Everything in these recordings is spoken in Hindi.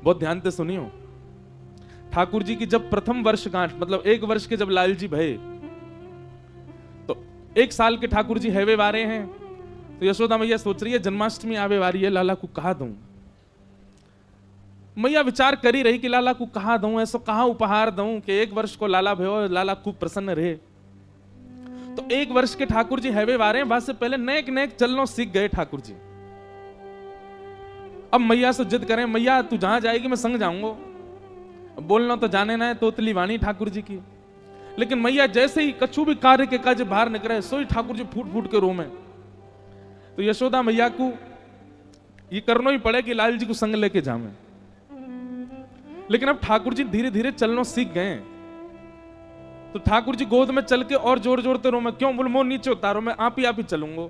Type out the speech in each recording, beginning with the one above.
बहुत ध्यान से सुनियो। ठाकुर जी की जब प्रथम वर्षगांठ, मतलब 1 वर्ष के जब लाल जी भये, तो 1 साल के ठाकुर जी हैवे वारे हैं। तो यशोदा मैया सोच रही है जन्माष्टमी आवे वारी है, लाला को कहा दूं। मैया विचार करी रही कि लाला को कहा दूं, ऐसा कहा उपहार दूं कि 1 वर्ष को लाला भयो, लाला खूब प्रसन्न रहे। तो 1 वर्ष के ठाकुर जी हैवे वारे हैं, बाद से पहले नेक नेक चलना सीख गए ठाकुर जी। अब मैया से जिद करें, मैया तू जहां जाएगी मैं संग जाऊंगा। बोलना तो जाने ना है, तोतली वाणी ठाकुर जी की। लेकिन मैया जैसे ही कछु भी कार्य के काज बाहर निकले, सोई ठाकुर जी फूट फूट के रोमे। तो यशोदा मैया को ये करना ही पड़े कि लाल जी को संग लेके जावे। लेकिन अब ठाकुर जी धीरे धीरे चलना सीख गए। तो ठाकुर जी गोद में चल के और जोर जोरते रोमे, क्यों? बोल मोह नीचे उतारो, मैं आप ही चलूंगा,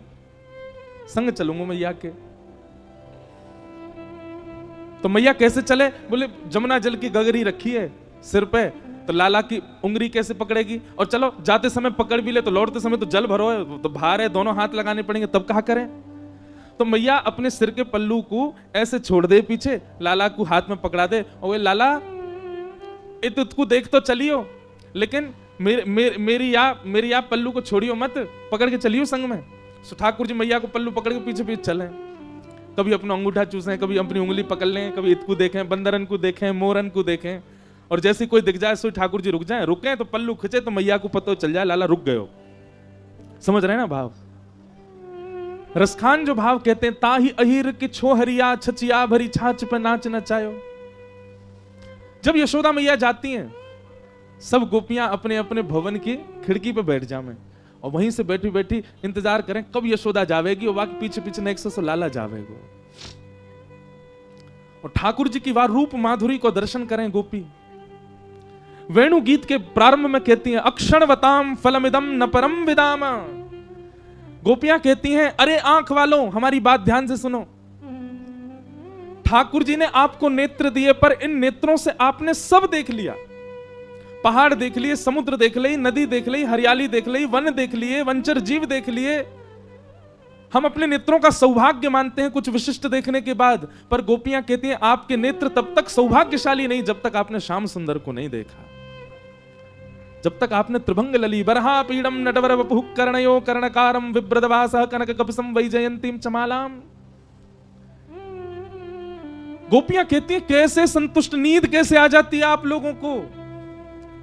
संग चलूंगा मैया के। तो मैया कैसे चले? बोले जमुना जल की गगरी रखी है सिर पे, तो लाला की उंगली कैसे पकड़ेगी? और चलो जाते समय पकड़ भी ले तो लौटते समय तो जल भरो है, तो भार है, दोनों हाथ लगाने पड़ेंगे, तब कहा करें? तो मैया अपने सिर के पल्लू को ऐसे छोड़ दे पीछे, लाला को हाथ में पकड़ा दे और वे लाला इसको देख तो चलियो, लेकिन मेरी या पल्लू को छोड़ियो मत, पकड़ के चलियो संग में। तो ठाकुर जी मैया को पल्लू पकड़ के पीछे पीछे चले। कभी अपना अंगूठा चूसें, कभी अपनी उंगली पकड़ लें, कभी इसको देखें, बंदरन को देखें, मोरन को देखें, और जैसे कोई दिख जाए सो ठाकुर जी रुक जाए, रुके तो पल्लू खिंचे तो मैया को पता चल जाए लाला रुक गए हो। समझ रहे हैं ना भाव? रसखान जो भाव कहते हैं, ताही अहिर की छोहरिया छचिया भरी छाछ पे नाच नचायो। जब यशोदा मैया जाती हैं, सब गोपियां अपने अपने भवन की खिड़की पे बैठ जावे और वहीं से बैठी बैठी इंतजार करें कब यशोदा जावेगी, और बाकी पीछे पीछे नेक्स्ट से लाला जावेगा। और ठाकुर जी की वार रूप माधुरी को दर्शन करें गोपी। वेणु गीत के प्रारंभ में कहती हैं, अक्षणवताम फलमिदम न परम विदाम। गोपियां कहती हैं, अरे आंख वालों हमारी बात ध्यान से सुनो। ठाकुर जी ने आपको नेत्र दिए, पर इन नेत्रों से आपने सब देख लिया। पहाड़ देख लिए, समुद्र देख ली, नदी देख ली, हरियाली देख ली, वन देख लिए, वंचर जीव देख लिए। हम अपने नेत्रों का सौभाग्य मानते हैं कुछ विशिष्ट देखने के बाद, पर गोपियां कहती हैं आपके नेत्र तब तक सौभाग्यशाली नहीं जब तक आपने श्याम सुंदर को नहीं देखा, जब तक आपने त्रिभंग लली बरहा पीडम नटवर वपुः कर्णयो कर्णकारम विभ्रदवासः कनक कपिसं वैजयंतीम चमालाम। गोपियां कहती हैं कैसे संतुष्ट, नींद कैसे आ जाती है आप लोगों को?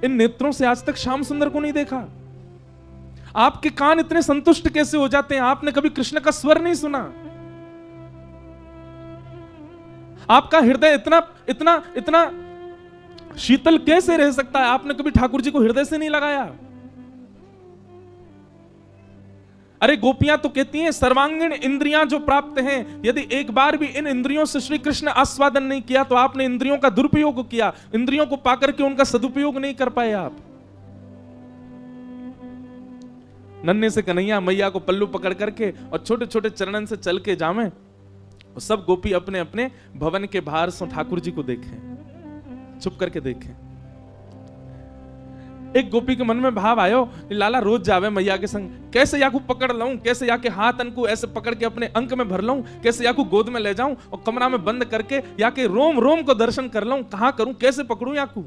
इन नेत्रों से आज तक श्याम सुंदर को नहीं देखा। आपके कान इतने संतुष्ट कैसे हो जाते हैं? आपने कभी कृष्ण का स्वर नहीं सुना? आपका हृदय इतना इतना इतना शीतल कैसे रह सकता है? आपने कभी ठाकुर जी को हृदय से नहीं लगाया? अरे गोपियां तो कहती हैं सर्वांगीण इंद्रियां जो प्राप्त हैं, यदि एक बार भी इन इंद्रियों से श्री कृष्ण आस्वादन नहीं किया तो आपने इंद्रियों का दुरुपयोग किया, इंद्रियों को पाकर के उनका सदुपयोग नहीं कर पाए आप। नन्हे से कन्हैया मैया को पल्लू पकड़ करके और छोटे छोटे चरणन से चल के जावे, और सब गोपी अपने अपने भवन के बाहर से ठाकुर जी को देखें, छुप करके देखें। एक गोपी के मन में भाव आयो, लाला रोज जावे मैया के संग, कैसे याकू पकड़ लाऊं, कैसे याके हाथ अनको ऐसे पकड़ के अपने अंक में भर लाऊं, कैसे याकू गोद में ले जाऊं और कमरा में बंद करके याके रोम रोम को दर्शन कर लाऊं, कहां करूं, कैसे पकड़ूं याकू।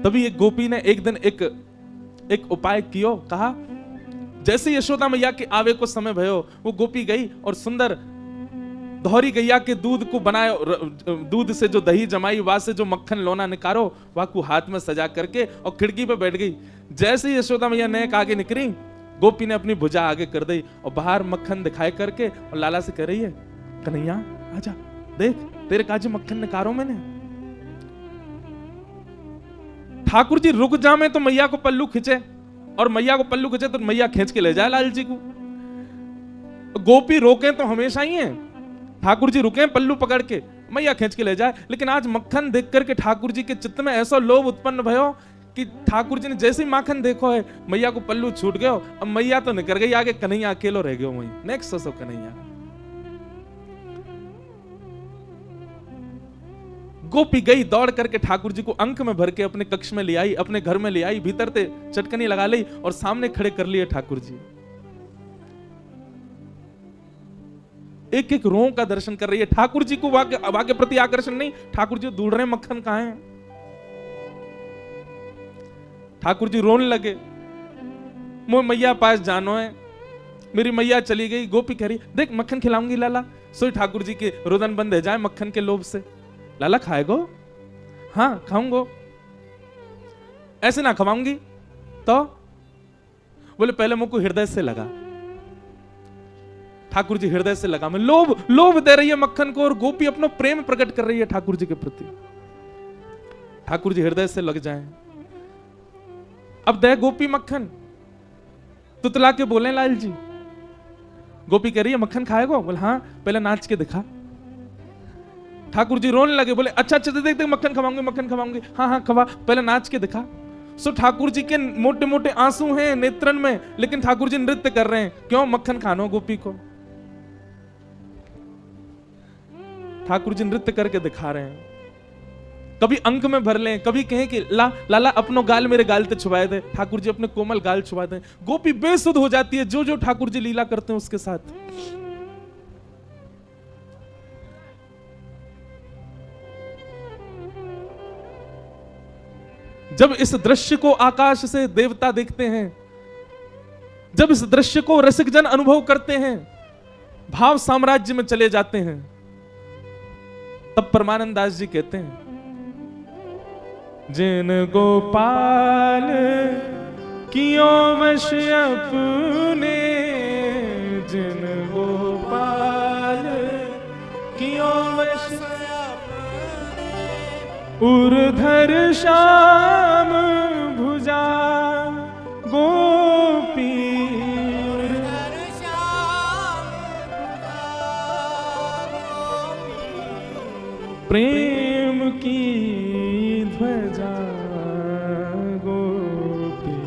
तभी एक गोपी ने एक दिन एक उपाय कियो, कहा जैसे यशोदा मैया के आवे को समय भयो, वो गोपी गई और सुंदर दोहरी गैया के दूध को बनाए, दूध से जो दही जमाई, वहां से जो मक्खन लोना निकारो, वहां को हाथ में सजा करके और खिड़की पे बैठ गई। जैसे यशोदा मैया नेक आगे निकली, गोपी ने अपनी भुजा आगे कर दी और बाहर मक्खन दिखाई करके और लाला से कह रही है, कन्हैया आजा, देख तेरे काजे मक्खन निकारो मैंने। ठाकुर जी रुक जामे तो मैया को पल्लू खींचे, और मैया को पल्लू खींचे तो मैया खींच के ले जाए लाल जी को। गोपी रोके तो हमेशा ही है, ठाकुर जी रुके पल्लू पकड़ के, मैया खींच के ले जाए। लेकिन आज मक्खन देख करके ठाकुर जी के चित्त में ऐसा लोभ उत्पन्न भयो कि ठाकुर जी ने जैसे ही माखन देखो है, मैया को पल्लू छूट गयो, अब मैया तो निकल गई, आगे कन्हैया अकेलो रह गयो वहीं। Next so Kanhaiya. गोपी गई दौड़ करके ठाकुर जी को अंक में भर के अपने कक्ष में ले आई, अपने घर में ले आई, भीतर से चटकनी लगा ली और सामने खड़े कर लिए ठाकुर जी। एक एक रों का दर्शन कर रही है। ठाकुर जी को वहां के प्रति आकर्षण नहीं, ठाकुर जी ढूंढ रहे हैं मक्खन कहां है। ठाकुर जी रोने लगे, मोह मैया पास जानो है, मेरी मैया चली गई। गोपी कह रही देख मक्खन खिलाऊंगी लाला। सोई ठाकुर जी के रुदन बंद है जाए मक्खन के लोभ से। लाला खाएगो? हाँ खाऊंगो। ऐसे ना खवाऊंगी तो? बोले पहले मुझको हृदय से लगा। ठाकुर जी हृदय से लगा। मैं लोभ दे रही है मक्खन को और गोपी अपना प्रेम प्रकट कर रही है ठाकुर जी के प्रति। ठाकुर जी हृदय से लग जाए। अब दे गोपी मक्खन, तुतला के बोले लाल जी। गोपी कह रही है मक्खन खाएगो? बोले हाँ पहले नाच के दिखा। ठाकुर जी रोने लगे, बोले अच्छा अच्छा देख देख मक्खन खवाऊंगी। हाँ हाँ खवा, पहले नाच के दिखा। सो ठाकुर जी के मोटे मोटे आंसू हैं नेत्रन में, लेकिन ठाकुर जी नृत्य कर रहे हैं। क्यों? मक्खन खानो गोपी को। ठाकुर जी नृत्य करके दिखा रहे हैं। कभी अंक में भर लें, कभी कहें कि लाला अपनो गाल मेरे गाल पे छुपाए दे। ठाकुर जी अपने कोमल गाल छुपा दें। गोपी बेसुध हो जाती है जो जो ठाकुर जी लीला करते हैं उसके साथ। जब इस दृश्य को आकाश से देवता देखते हैं, जब इस दृश्य को रसिक जन अनुभव करते हैं, भाव साम्राज्य में चले जाते हैं, तब परमानंद दास जी कहते हैं जिन गोपाल कियो वश अपने, जिन गोपाल कियो वश उर्धर श्याम भुजा गोपी, प्रेम की ध्वजा गोपी,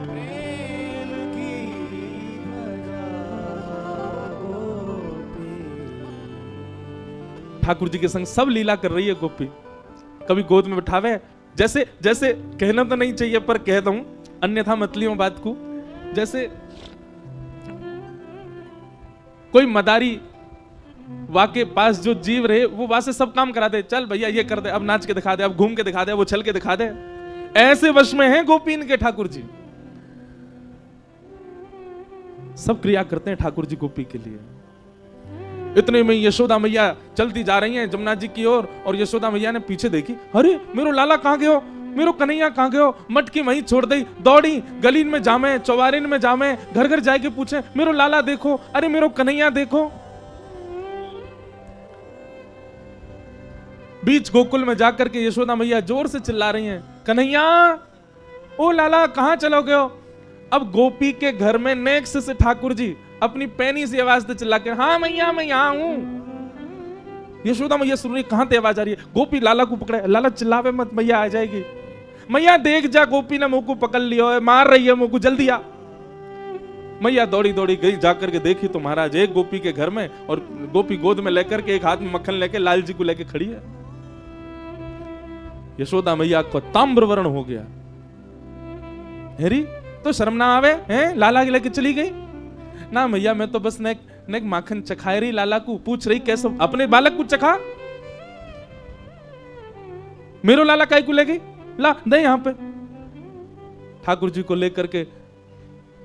प्रेम की ध्वजा गोपी। ठाकुर जी के संग सब लीला कर रही है गोपी। कभी गोद में बैठावे, जैसे जैसे कहना तो नहीं चाहिए पर कहता हूं अन्यथा मत लियो बात को। जैसे कोई मदारी वाके पास जो जीव रहे वो वहां से सब काम करा दे, चल भैया ये कर दे, अब नाच के दिखा दे, अब घूम के दिखा दे, वो चल के दिखा दे। ऐसे वश में हैं गोपीन के ठाकुर जी। सब क्रिया करते हैं ठाकुर जी गोपी के लिए। इतने में यशोदा मैया चलती जा रही हैं जमुना जी की ओर, और यशोदा मैया ने पीछे देखी, अरे मेरो लाला कहां गयो, मेरो कन्हैया कहां गयो। मटकी वहीं छोड़ दी, दौड़ी गलीन में जामे, चौबारीन में जामे, घर घर जाके पूछे मेरो लाला देखो, अरे मेरो कन्हैया देखो। बीच गोकुल में जाकर के यशोदा मैया जोर से चिल्ला रही हैं, कन्हैया ओ लाला कहां चलो गयो। अब गोपी के घर में नेक्स्ट से ठाकुर जी अपनी पैनी सी आवाज से चिल्ला के, हाँ मैया मैं यहां हूं। यशोदा मैया सुन रही, कहां से आवाज आ रही है। गोपी लाला को पकड़े, लाला चिल्लावे मत, मैया आ जाएगी। मैया देख जा गोपी ने मुंह को पकड़ लिया है, मार रही है मुंह को, जल्दी आ। मैया दौड़ी दौड़ी गई, जाकर के देखी तो महाराज एक गोपी के घर में, और गोपी गोद में लेकर के एक हाथ में मक्खन लेके लाल जी को लेके खड़ी है। यशोदा मैया को ताम्र वर्ण हो गया। हेरी तो शर्म ना आवे हैं, लाला के लेके चली गई ना। मैया मैं तो बस नेक माखन चखाए रही, लाला को पूछ रही कैसे अपने बालक को चखा। मेरो लाला काय को ले गई, ला दे यहां पे। ठाकुर जी को लेकर के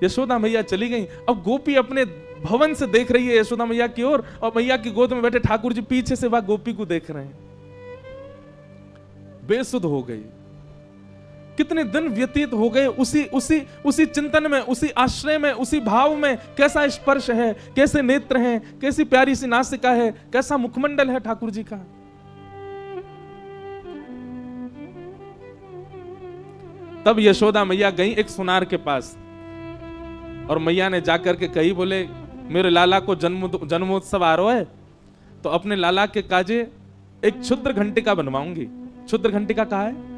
यशोदा मैया चली गई। अब गोपी अपने भवन से देख रही है यशोदा मैया की ओर, और मैया की गोद में बैठे ठाकुर जी पीछे से वह गोपी को देख रहे हैं। बेसुध हो गई। कितने दिन व्यतीत हो गए उसी चिंतन में, उसी आश्रय में, उसी भाव में। कैसा स्पर्श है, कैसे नेत्र हैं, कैसी प्यारी सी नासिका है, कैसा मुखमंडल है ठाकुर जी का। तब यशोदा मैया गई एक सुनार के पास, और मैया ने जाकर के कही, बोले मेरे लाला को जन्मोत्सव आ रहा है, तो अपने लाला के काजे एक क्षुद्र घंटिका बनवाऊंगी। क्षुद्र घंटिका कहा है?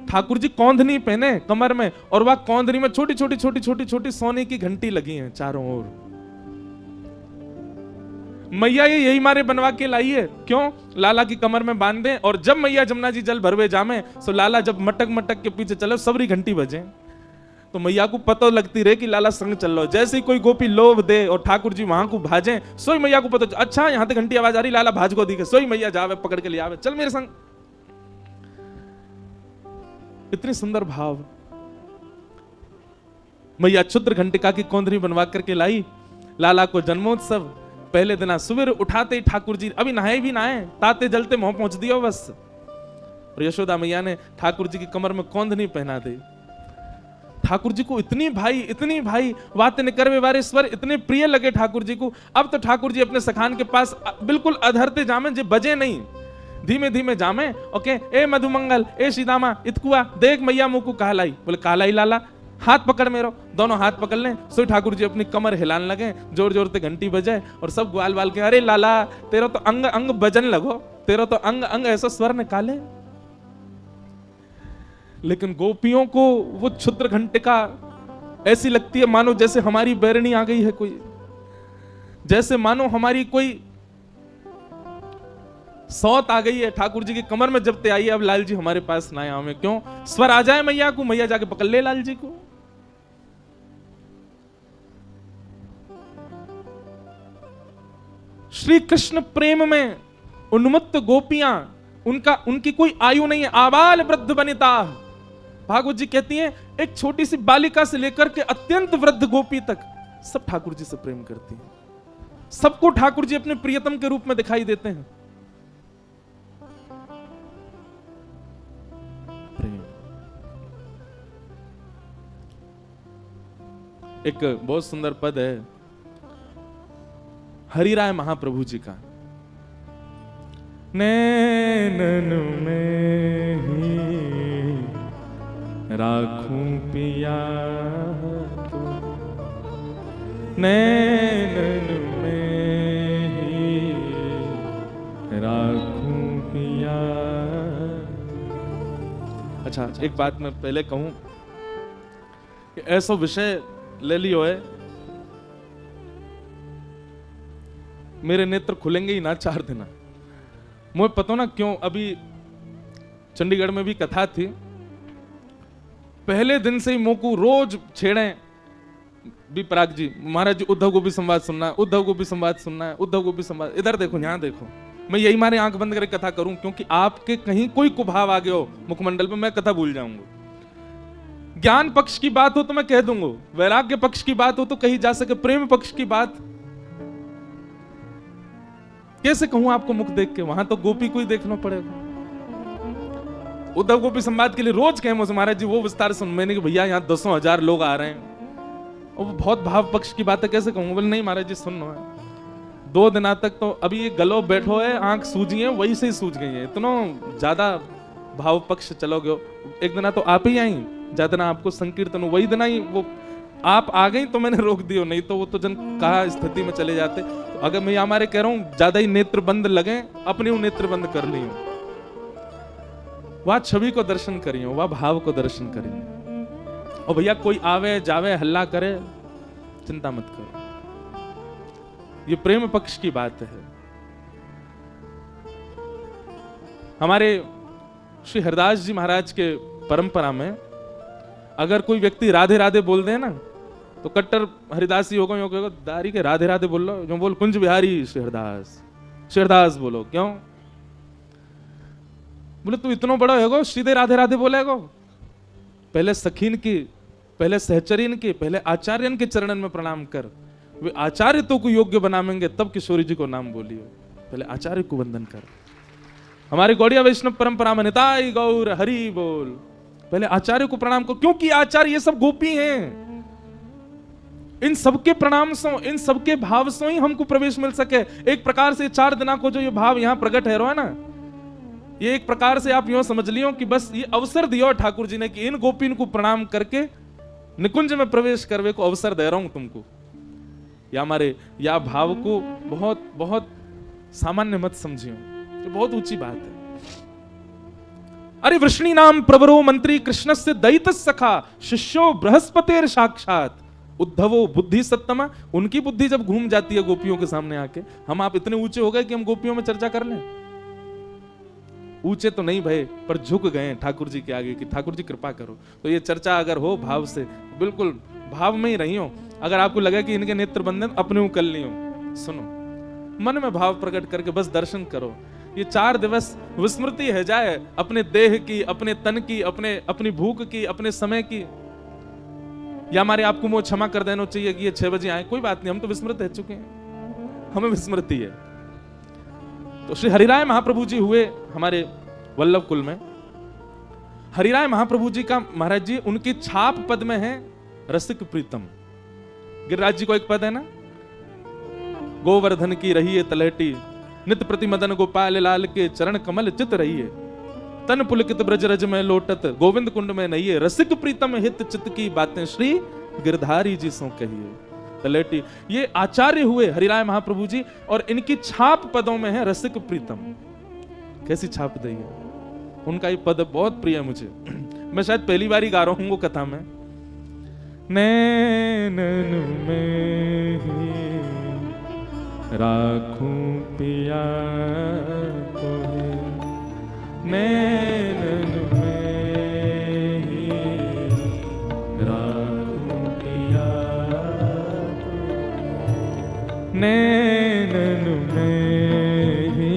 ठाकुर जी कौंधनी पहने कमर में, और वह कौंधनी में छोटी छोटी छोटी छोटी छोटी सोने की घंटी लगी हैं चारों ओर। मैया ये यही मारे बनवा के लाई है। क्यों? लाला की कमर में बांध दे, और जब मैया जमुना जी जल भरवे जामे, सो लाला जब मटक मटक के पीछे चले सबरी घंटी बजे। तो मैया को पता लगती रहे कि लाला संग चल रहा। जैसे ही कोई गोपी लोभ दे और ठाकुर जी वहां को भाजे, सोई मैया को पता, अच्छा यहाँ तक घंटी आवाज आ रही, लाला भाज को दिखे, सोई मैया जावे पकड़ के ले आवे, चल मेरे संग। इतनी सुंदर भाव। मैया क्षुद्र घंटिका की कोंदरी बनवा करके लाई। लाला को जन्मोत्सव पहले दिन सुबह उठाते ही ठाकुर जी अभी नहाए भी नहाए, ताते जलते मुंह पहुंच दियो बस। और यशोदा मैया ने ठाकुर जी की कमर में कोंदनी पहना दी। ठाकुर जी को इतनी भाई बातें निकरवे वारे स्वर इतने प्रिय लगे ठाकुर जी को। अब तो ठाकुर जी अपने सखान के पास बिल्कुल अधरते जामे, जे बजे नहीं, धीमे धीमे जामे। ओके, ए मधुमंगल, ए सीदामा, इतकुआ देख मैया मुंह को कहलाई। बोले कहलाई लाला, हाथ पकड़ मेरो। दोनों हाथ पकड़ लें, सो ठाकुर जी अपनी कमर हिलाने लगे, जोर जोर से घंटी बजाए। और सब ग्वाल बाल के, अरे लाला तेरा तो अंग अंग बजन लगो, तेरा तो अंग अंग ऐसा स्वर निकाले। लेकिन गोपियों को वो क्षुद्र घंटिका ऐसी लगती है मानो जैसे हमारी बैरनी आ गई है कोई, जैसे मानो हमारी कोई सौत आ गई है। ठाकुर जी की कमर में जब ते आई, अब लाल जी हमारे पास ना आए, क्यों? स्वर आ जाए मैया को, मैया जाके पकड़ ले लाल जी को। श्री कृष्ण प्रेम में उन्मत्त गोपियां, उनकी कोई आयु नहीं है। आबाल वृद्ध वनिता, भागवत जी कहती हैं, एक छोटी सी बालिका से लेकर के अत्यंत वृद्ध गोपी तक सब ठाकुर जी से प्रेम करती हैं। सबको ठाकुर जी अपने प्रियतम के रूप में दिखाई देते हैं। प्रेम एक बहुत सुंदर पद है हरिराय महाप्रभु जी का, नैनन में ही राखूं पिया तो, नैनन में ही राखूं पिया। अच्छा, एक बात मैं पहले कहूं कि ऐसा विषय ले लियो है, मेरे नेत्र खुलेंगे ही ना 4 दिन। मुझे पता ना क्यों, अभी चंडीगढ़ में भी कथा थी, पहले दिन से ही मुंह को रोज छेड़े भी पराग जी, महाराज जी उद्धव को भी संवाद सुनना है, उद्धव को भी संवाद सुनना है, उद्धव को भी संवाद, इधर देखो यहाँ देखो। मैं यही मारे आंख बंद करके कथा करूं, क्योंकि आपके कहीं कोई कुभाव आ गया हो मुखमंडल पे, मैं कथा भूल जाऊंगा। ज्ञान पक्ष की बात हो तो मैं कह दूंगा, वैराग्य पक्ष की बात हो तो कही जा सके, प्रेम पक्ष की बात कैसे कहूं आपको मुख देख के? वहां तो गोपी को ही देखना पड़ेगा। उद्धव गोपी संवाद के लिए रोज कहे मुझे, महाराज जी वो विस्तार सुन। मैंने कि भैया यहाँ 10,000 लोग आ रहे हैं और वो बहुत भाव पक्ष की बात है, कैसे कहूँ? बोले नहीं महाराज जी सुनना है। 2 दिन तक तो अभी ये गलो बैठो है, आंख सूजी है, वही से ही सूझ गई है, इतना ज्यादा भाव पक्ष चलोगे। एक दिन तो आप ही आई, ज्यादा ना आपको संकीर्तन, वही दिन ही वो आप आ गई तो मैंने रोक दियो, नहीं तो वो तो जन कहा स्थिति में चले जाते। तो अगर मैं हमारे कह रहा हूं ज्यादा ही नेत्र बंद लगे, अपने वो नेत्र बंद कर ली, वह छवि को दर्शन करियो, वह भाव को दर्शन करियो। और भैया कोई आवे जावे हल्ला करे, चिंता मत करो, ये प्रेम पक्ष की बात है। हमारे श्री हरदास जी महाराज के परंपरा में अगर कोई व्यक्ति राधे राधे बोल दे ना, तो कट्टर हरिदासी होगा, यो कहेगा दारी के राधे राधे बोल लो, जो बोल कुंज बिहारी श्री हरदास बोलो। क्यों? बोले तू इतना बड़ा होगा सीधे राधे राधे बोलेगा? पहले सखीन की, पहले सहचरीन की, पहले आचार्यन के चरणन में प्रणाम कर, वे आचार्य तो को योग्य बनाएंगे तब किशोरी जी को नाम बोलियो। पहले आचार्य को वंदन कर। हमारी गौड़िया वैष्णव परंपरा में निताई गौर हरि बोल, पहले आचार्य को प्रणाम करो, क्योंकि आचार्य ये सब गोपी हैं। इन सबके प्रणाम से, इन सबके भाव से ही हमको प्रवेश मिल सके। एक प्रकार से 4 दिना को जो ये भाव यहाँ प्रकट है ना, ये एक प्रकार से आप यूं समझ लियो कि बस ये अवसर दियो ठाकुर जी ने कि इन गोपीन को प्रणाम करके निकुंज में प्रवेश करवे को अवसर दे रहा हूं तुमको। या हमारे या भाव को बहुत बहुत सामान्य मत समझियो, ये बहुत ऊंची बात है। अरे वृष्णि नाम प्रवरो मंत्री कृष्णस्य दैत सखा शिष्यो बृहस्पतेर साक्षात उद्धवो बुद्धि सत्तमा। उनकी बुद्धि जब घूम जाती है गोपियों के सामने आके, हम आप इतने ऊंचे हो गए कि हम गोपियों में चर्चा कर लें। ऊंचे तो नहीं भये पर झुक गए ठाकुर जी के आगे कि ठाकुर जी कृपा करो। तो ये चर्चा अगर हो भाव से, बिल्कुल भाव में ही रही हो। अगर आपको लगे कि इनके नेत्र बंधन अपने उकल नहीं हो, सुनो, मन में भाव प्रकट करके बस दर्शन करो। ये 4 दिवस विस्मृति है जाए अपने देह की, अपने तन की, अपनी भूख की, अपने समय की। या हमारे आपको वो क्षमा कर देना चाहिए कि ये 6 बजे आए, कोई बात नहीं, हम तो विस्मृत रह चुके हैं, हमें विस्मृति है। तो श्री हरिराय महाप्रभु जी हुए हमारे वल्लभ कुल में। हरिराय महाप्रभु जी का महाराज जी उनकी छाप पद में है रसिक प्रीतम। गिरिराज जी को एक पद है ना, गोवर्धन की रही है तलहटी, नित प्रति मदन गोपाल लाल के चरण कमल चित रही है, तन पुलकित ब्रज रज में लोटत गोविंद कुंड में नहीं है, रसिक प्रीतम हित चित की बातें श्री गिरधारी जी सो कहिए। तलहटी ये आचार्य हुए हरिराय महाप्रभु जी, और इनकी छाप पदों में है रसिक प्रीतम। कैसी छाप दी है, उनका ये पद बहुत प्रिय है मुझे। मैं शायद पहली बार ही गा रहा हूं वो कथा में। नैनन में ही राखूं पिया तोहे, नैनन में ही राखूं पिया तोहे, नैनन में ही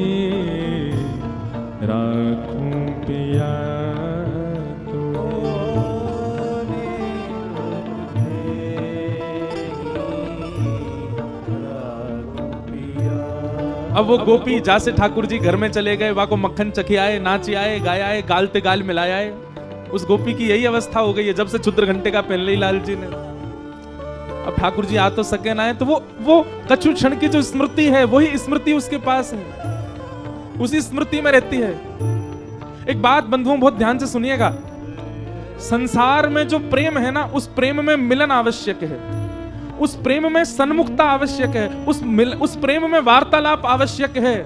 राखूं पिया अब वो गोपी जैसे ठाकुर जी घर में चले गए, वहां को मक्खन चखी आए, नाच आए, गाया आए, गालते गाल मिलाया आए। उस गोपी की यही अवस्था हो गई है जब से क्षुद्र घंटे का पहन ली लाल जी ने। अब ठाकुर जी आ तो सके ना है, तो वो कछु क्षण की जो स्मृति है वही स्मृति उसके पास है, उसी स्मृति में रहती है। एक बात बंधुओं बहुत ध्यान से सुनिएगा, संसार में जो प्रेम है ना, उस प्रेम में मिलन आवश्यक है, उस प्रेम में सन्मुखता आवश्यक है, उस प्रेम में वार्तालाप आवश्यक है।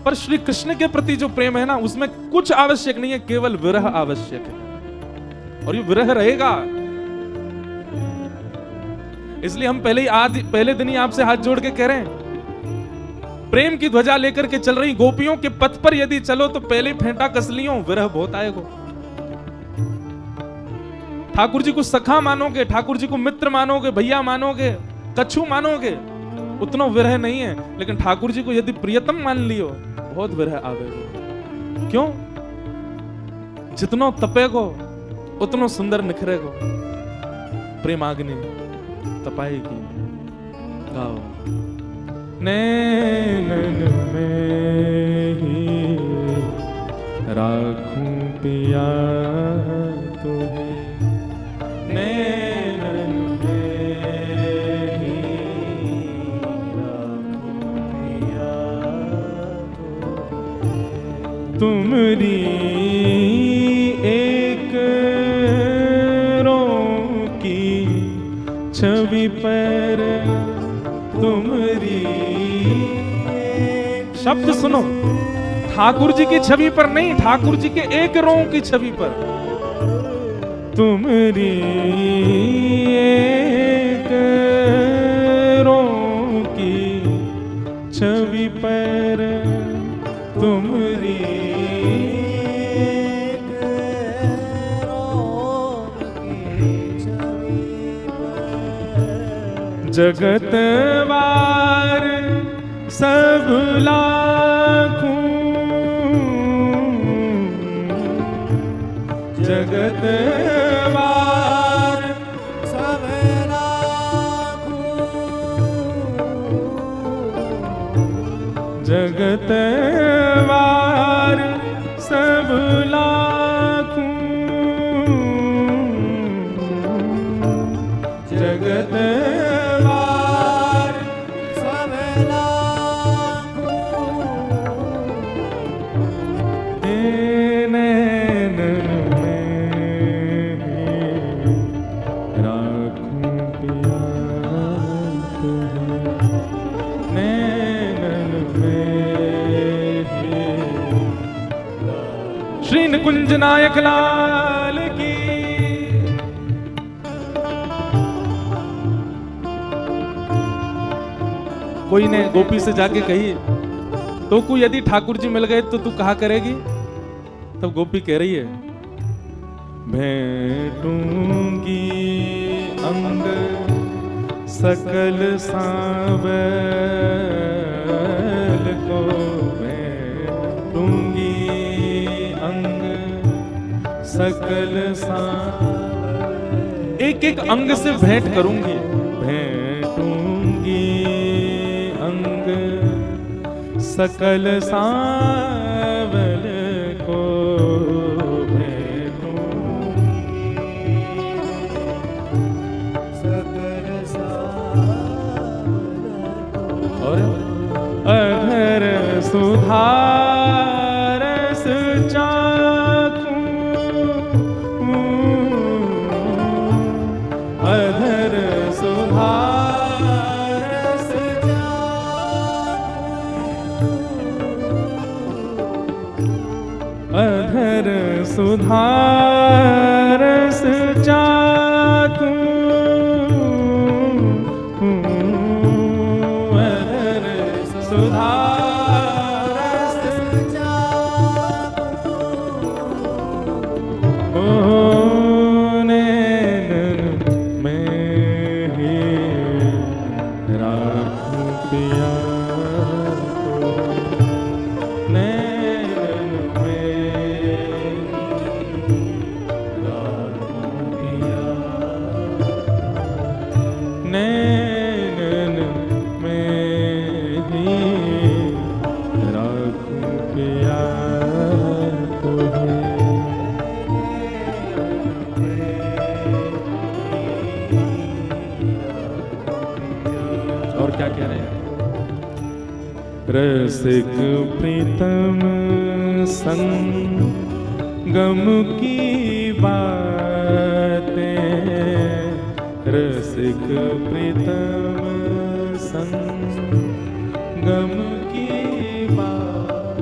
पर श्री कृष्ण के प्रति जो प्रेम है ना, उसमें कुछ आवश्यक नहीं है, केवल विरह आवश्यक है, और ये विरह रहेगा। इसलिए हम पहले दिन ही आपसे हाथ जोड़ के कह रहे हैं, प्रेम की ध्वजा लेकर के चल रही गोपियों के पथ पर यदि चलो तो पहले फेंटा कस लियो, विरह बहुत आएगा। ठाकुर जी को सखा मानोगे, ठाकुर जी को मित्र मानोगे, भैया मानोगे, कछु मानोगे, उतना विरह नहीं है। लेकिन ठाकुर जी को यदि प्रियतम मान लियो, बहुत विरह आवेगो। क्यों? जितनो तपेगो उतनो सुंदर निखरेगो, प्रेमाग्नि तपाएगी। गाओ नैनन में ही राखूं पिया तुहे, नैनन में ही राखूं पिया तुहे, तुमरी एक रों की छवि पर, तुमरी शब्द सुनो, ठाकुर जी की छवि पर नहीं, ठाकुर जी के एक रों की छवि पर, तुमरी एक रों की छवि पर, तुमरी एक रों की छवि पर, जगतवार सब लाखों, जगतवार सब लाखों, जगतवार सब लाखों, जगतवार सब लाखों, नैनन कुंज नायक लाल की। कोई ने गोपी से जाके कही, तो को यदि ठाकुर जी मिल गए तो तू कहा करेगी? तब गोपी कह रही है, भेंटूंगी अंग सकल सांवल को, भेंटूंगी अंग सकल सांवल, एक एक अंग से भेंट करूंगी, भेंटूंगी अंग सकल सांवल को, अधर सुधारस चाखूं, अधर सुधारस चाखूं, अधर सुधारस चाखूं, सुधारस चाखूं, ओ नैनन में ही राखूं पिया को, नैनन में राखूं पिया, नैनन में राखूं पिया को है। और क्या कह रहे हैं? रसिक प्रीतम संगम की बातें, रसिक प्रीतम संगम की बात।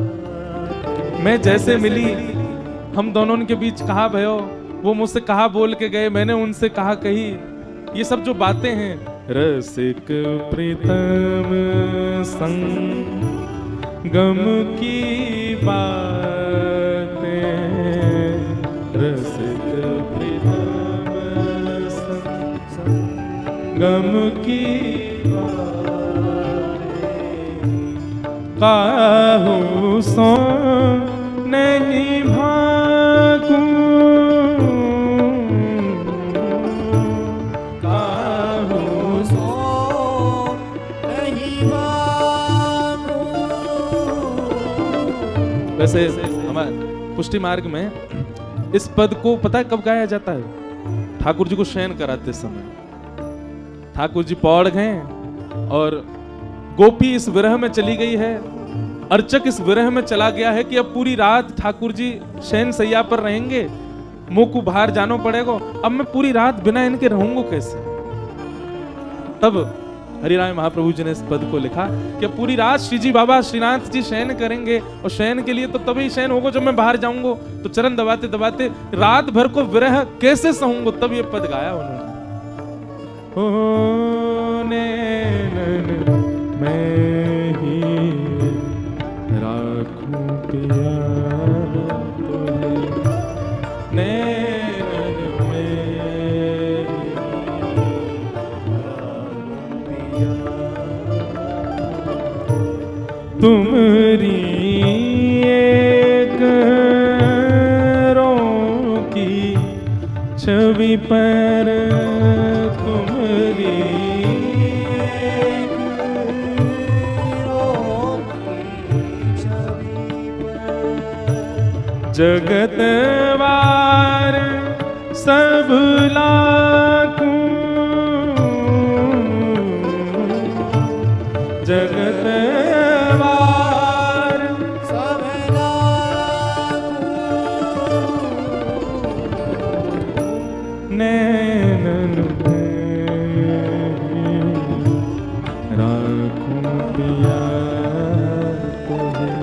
मैं जैसे मिली, हम दोनों के बीच कहा भयो, वो मुझसे कहा बोल के गए, मैंने उनसे कहा कही, ये सब जो बातें हैं, रसिक प्रीतम संगम की बातें, रसिक प्रीतम संगम की काहू सो नहीं भागूं, काहू सो नहीं भागूं। वैसे हमारे पुष्टि मार्ग में इस पद को पता है कब गाया जाता है? ठाकुर जी को शयन कराते समय। ठाकुर जी पौड़ गए और गोपी इस विरह में चली गई है, अर्चक इस विरह में चला गया है कि अब पूरी रात ठाकुर जी शयन सैया पर रहेंगे, मुंह को बाहर जाना पड़ेगा, अब मैं पूरी रात बिना इनके रहूंगा कैसे? तब हरिराय महाप्रभु जी ने इस पद को लिखा कि पूरी रात श्री जी बाबा श्रीनाथ जी शयन करेंगे, और शयन के लिए तो तभी शयन होगा जब मैं बाहर जाऊंगा, तो चरण दबाते दबाते रात भर को विरह कैसे सहूंगा? तब ये पद गाया उन्होंने, ओ नैनन मैं ही राखूं पिया तुझे, नैनन में राखूं पिया, तुमरी एक की छवि पर, तुमरी जगतवार सब लाखों, जगतवार सब लाखों, नैनन राखूं पिया तुझे,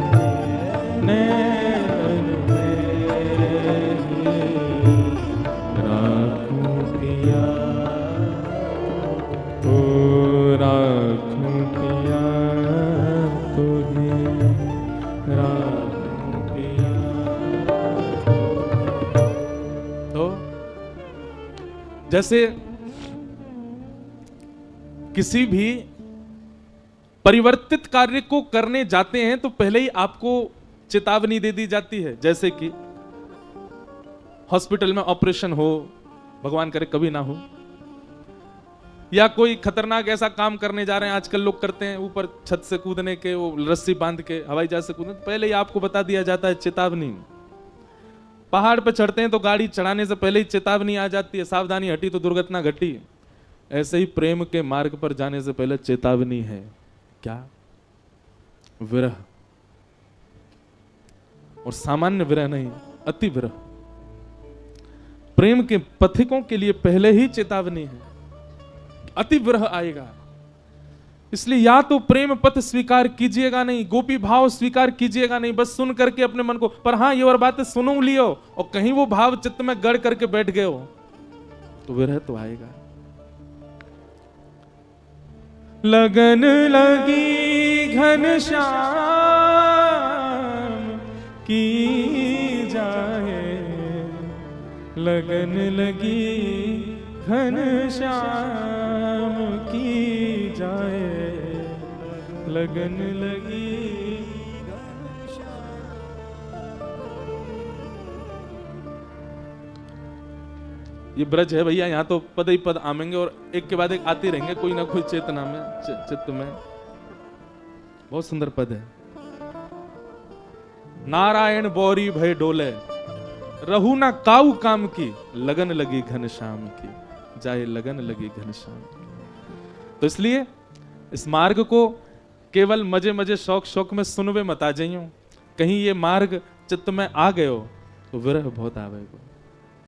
नैनन राखूं पिया, ओ राखूं पिया जैसे किसी भी परिवर्तित कार्य को करने जाते हैं तो पहले ही आपको चेतावनी दे दी जाती है। जैसे कि हॉस्पिटल में ऑपरेशन हो, भगवान करे कभी ना हो, या कोई खतरनाक ऐसा काम करने जा रहे हैं, आजकल लोग करते हैं ऊपर छत से कूदने के, वो रस्सी बांध के हवाई जहाज से कूदने, पहले ही आपको बता दिया जाता है चेतावनी। पहाड़ पे चढ़ते हैं तो गाड़ी चढ़ाने से पहले ही चेतावनी आ जाती है, सावधानी हटी तो दुर्घटना घटी। ऐसे ही प्रेम के मार्ग पर जाने से पहले चेतावनी है, क्या? विरह। और सामान्य विरह नहीं, अति विरह। प्रेम के पथिकों के लिए पहले ही चेतावनी है, अति विरह आएगा। इसलिए या तो प्रेम पथ स्वीकार कीजिएगा नहीं, गोपी भाव स्वीकार कीजिएगा नहीं, बस सुन करके अपने मन को, पर हाँ ये और बातें सुनो लियो और कहीं वो भाव चित्त में गढ़ करके बैठ गए हो तो विरह तो आएगा। लगन लगी घनश्याम की जाए, लगन लगी घनश्याम की जाए, लगन लगी। ये ब्रज है भैया, यहाँ तो पद ही पद आमेंगे और एक के बाद एक आते रहेंगे, कोई ना कोई चेतना में, चित्त में। बहुत सुंदर पद है। नारायण बौरी भय डोले, रहू ना काऊ काम की, लगन लगी घनश्याम की जाए, लगन लगी घनश्याम की। तो इसलिए इस मार्ग को केवल मजे मजे शौक शौक में सुनवे मत आ जाइयो, कहीं ये मार्ग चित्त में आ गए हो तो विरह बहुत आवेगा।